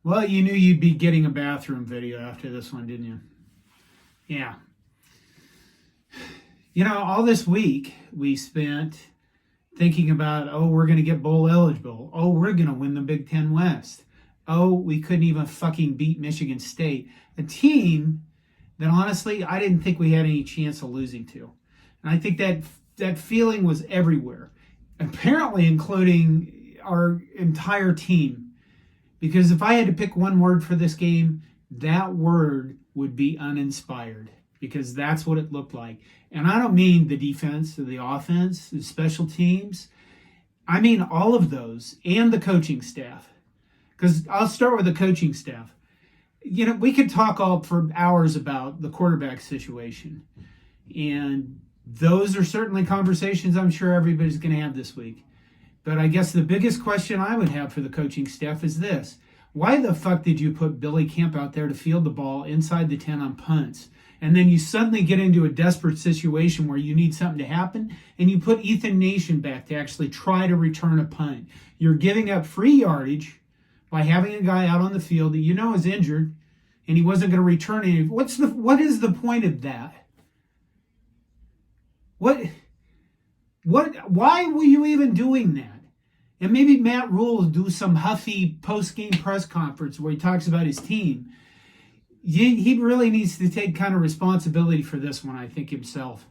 Well, you knew you'd be getting a bathroom video after this one, didn't you? Yeah. All this week we spent thinking about, we're going to get bowl eligible. We're going to win the Big Ten West. We couldn't even fucking beat Michigan State, a team that honestly I didn't think we had any chance of losing to. And I think that feeling was everywhere, apparently including our entire team. Because if I had to pick one word for this game, that word would be uninspired, because that's what it looked like. And I don't mean the defense or the offense, the special teams. I mean all of those and the coaching staff. Because I'll start with the coaching staff. We could talk all for hours about the quarterback situation. And those are certainly conversations I'm sure everybody's going to have this week. But I guess the biggest question I would have for the coaching staff is this. Why the fuck did you put Billy Kemp out there to field the ball inside the 10 on punts? And then you suddenly get into a desperate situation where you need something to happen, and you put Ethan Nation back to actually try to return a punt. You're giving up free yardage by having a guy out on the field that is injured, and he wasn't going to return any. What is the point of that? Why were you even doing that? And maybe Matt Rule will do some huffy post-game press conference where he talks about his team. He really needs to take kind of responsibility for this one, I think, himself.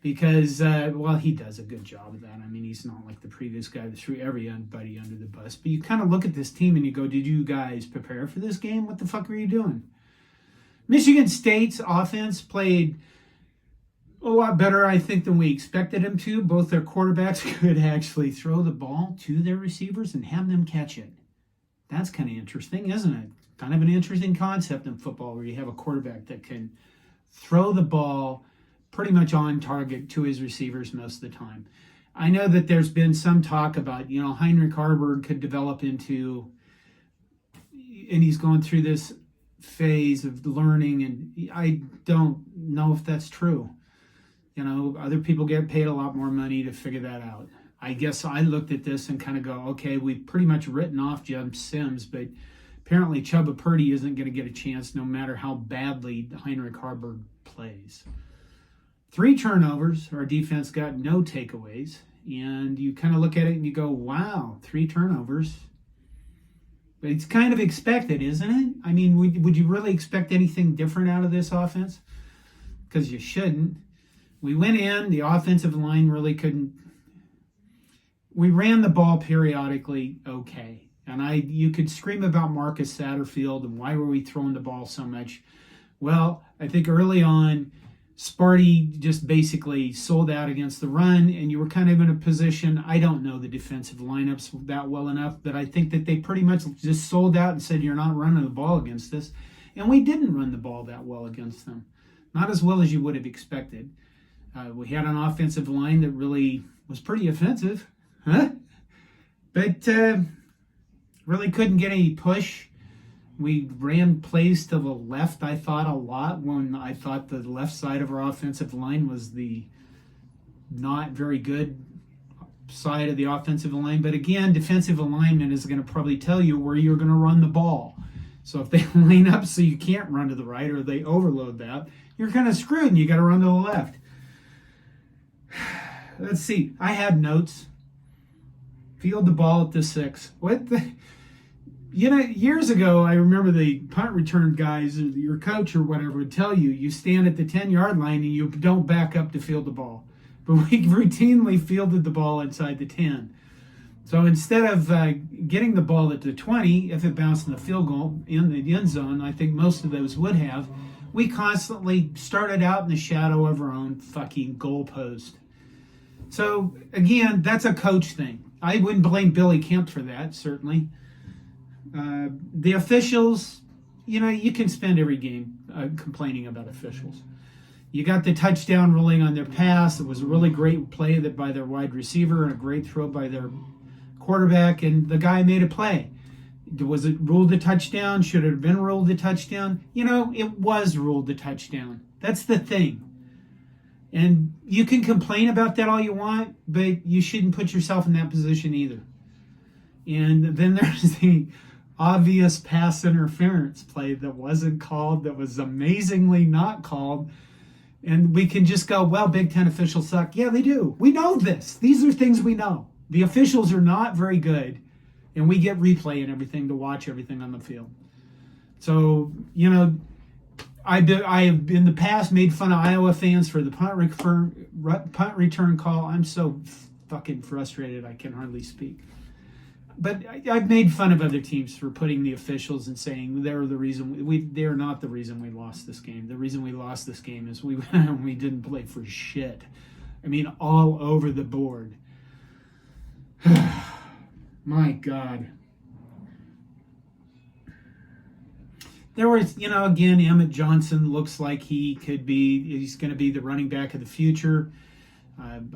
Because, he does a good job of that. I mean, he's not like the previous guy that threw everybody under the bus. But you kind of look at this team and you go, did you guys prepare for this game? What the fuck were you doing? Michigan State's offense played a lot better, I think, than we expected them to. Both their quarterbacks could actually throw the ball to their receivers and have them catch it. That's kind of interesting, isn't it? Kind of an interesting concept in football where you have a quarterback that can throw the ball pretty much on target to his receivers most of the time. I know that there's been some talk about, Heinrich Haarberg could develop into, and he's going through this phase of learning, and I don't know if that's true. Other people get paid a lot more money to figure that out. I guess I looked at this and kind of go, okay, we've pretty much written off Jim Sims, but apparently Chubba Purdy isn't going to get a chance no matter how badly Heinrich Haarberg plays. 3 turnovers, our defense got no takeaways, and you kind of look at it and you go, wow, 3 turnovers. But it's kind of expected, isn't it? I mean, would you really expect anything different out of this offense? Because you shouldn't. We went in, the offensive line really couldn't. We ran the ball periodically okay. And you could scream about Marcus Satterfield and why were we throwing the ball so much? Well, I think early on, Sparty just basically sold out against the run, and you were kind of in a position, I don't know the defensive lineups that well enough, but I think that they pretty much just sold out and said, you're not running the ball against us. And we didn't run the ball that well against them. Not as well as you would have expected. We had an offensive line that really was pretty offensive, but really couldn't get any push. We ran plays to the left, I thought, a lot, when I thought the left side of our offensive line was the not very good side of the offensive line. But again, defensive alignment is going to probably tell you where you're going to run the ball. So if they line up so you can't run to the right, or they overload that, you're kind of screwed and you got to run to the left. Let's see. I had notes. Field the ball at the 6. What the... years ago, I remember the punt return guys, or your coach or whatever, would tell you, you stand at the 10-yard line and you don't back up to field the ball. But we routinely fielded the ball inside the 10. So instead of getting the ball at the 20, if it bounced in the field goal in the end zone, I think most of those would have, we constantly started out in the shadow of our own fucking goalpost. So, again, that's a coach thing. I wouldn't blame Billy Kemp for that, certainly. The officials, you can spend every game complaining about officials. You got the touchdown ruling on their pass. It was a really great play by their wide receiver and a great throw by their quarterback, and the guy made a play. Was it ruled a touchdown? Should it have been ruled a touchdown? It was ruled a touchdown. That's the thing. And you can complain about that all you want, but you shouldn't put yourself in that position either. And then there's the obvious pass interference play that wasn't called, that was amazingly not called. And we can just go, well, Big Ten officials suck. Yeah, they do. We know this. These are things we know. The officials are not very good, and we get replay and everything to watch everything on the field. So, I have in the past made fun of Iowa fans for the punt return call. I'm so fucking frustrated I can hardly speak. But I've made fun of other teams for putting the officials and saying they're the reason they're not the reason we lost this game. The reason we lost this game is we didn't play for shit. I mean, all over the board. My God. There was, again, Emmett Johnson looks like he's going to be the running back of the future.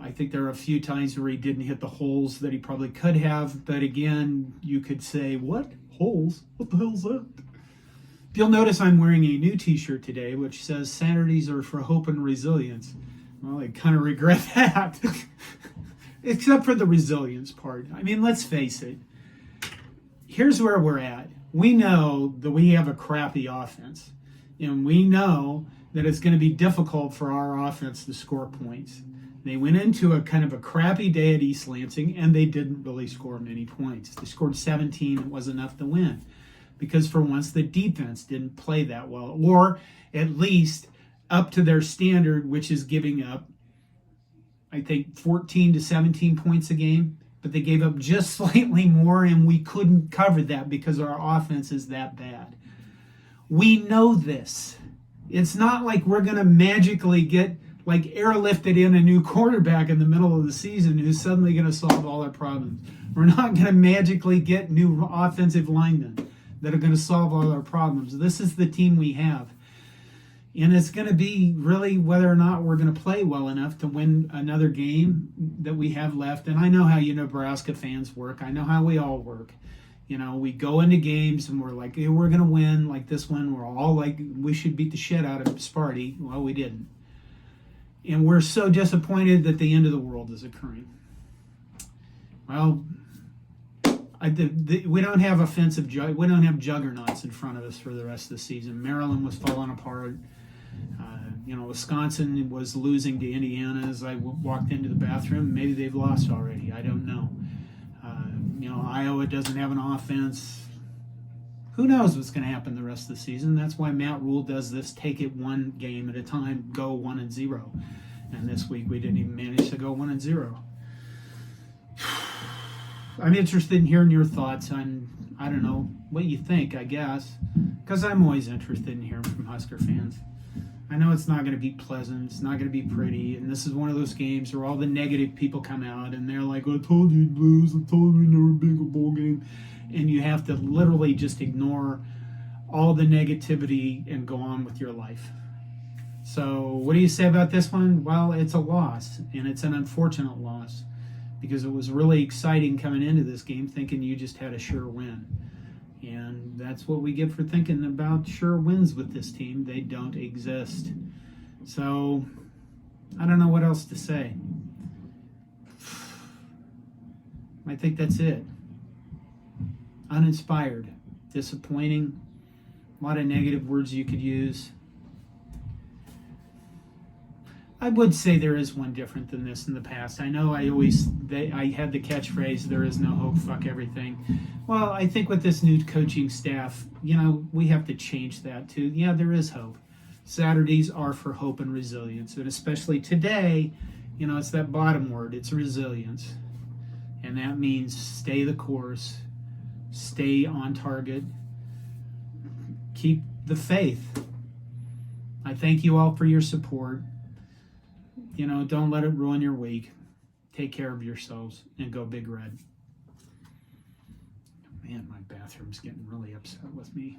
I think there are a few times where he didn't hit the holes that he probably could have. But again, you could say, what? Holes? What the hell's that? You'll notice I'm wearing a new t-shirt today, which says Saturdays are for hope and resilience. Well, I kind of regret that. Except for the resilience part. I mean, let's face it. Here's where we're at. We know that we have a crappy offense. And we know that it's going to be difficult for our offense to score points. They went into a kind of a crappy day at East Lansing, and they didn't really score many points. They scored 17. It was enough to win. Because for once, the defense didn't play that well. Or at least up to their standard, which is giving up, I think, 14 to 17 points a game. But they gave up just slightly more, and we couldn't cover that because our offense is that bad. We know this. It's not like we're going to magically get airlifted in a new quarterback in the middle of the season who's suddenly going to solve all our problems. We're not going to magically get new offensive linemen that are going to solve all our problems. This is the team we have. And it's going to be really whether or not we're going to play well enough to win another game that we have left. And I know how you Nebraska fans work. I know how we all work. We go into games and we're like, hey, we're going to win. Like this one, we're all like, we should beat the shit out of Sparty. Well, we didn't. And we're so disappointed that the end of the world is occurring. Well, we don't have we don't have juggernauts in front of us for the rest of the season. Maryland was falling apart. Wisconsin was losing to Indiana as I walked into the bathroom. Maybe they've lost already. I don't know. Iowa doesn't have an offense. Who knows what's going to happen the rest of the season? That's why Matt Rule does this: take it one game at a time, go 1-0. And this week we didn't even manage to go 1-0. I'm interested in hearing your thoughts on, I don't know, what you think, I guess, because I'm always interested in hearing from Husker fans. I know it's not going to be pleasant, it's not going to be pretty, and this is one of those games where all the negative people come out and they're like, I told you you'd lose, I told you you'd never be a bowl game, and you have to literally just ignore all the negativity and go on with your life. So what do you say about this one? Well, it's a loss, and it's an unfortunate loss, because it was really exciting coming into this game thinking you just had a sure win. And that's what we get for thinking about sure wins with this team. They don't exist. So I don't know what else to say. I think that's it. Uninspired, disappointing, a lot of negative words you could use. I would say there is one different than this in the past. I know I had the catchphrase, there is no hope, fuck everything. Well, I think with this new coaching staff, we have to change that to, yeah, there is hope. Saturdays are for hope and resilience. And especially today, it's that bottom word, it's resilience. And that means stay the course, stay on target, keep the faith. I thank you all for your support. Don't let it ruin your week. Take care of yourselves and go Big Red. Man, my bathroom's getting really upset with me.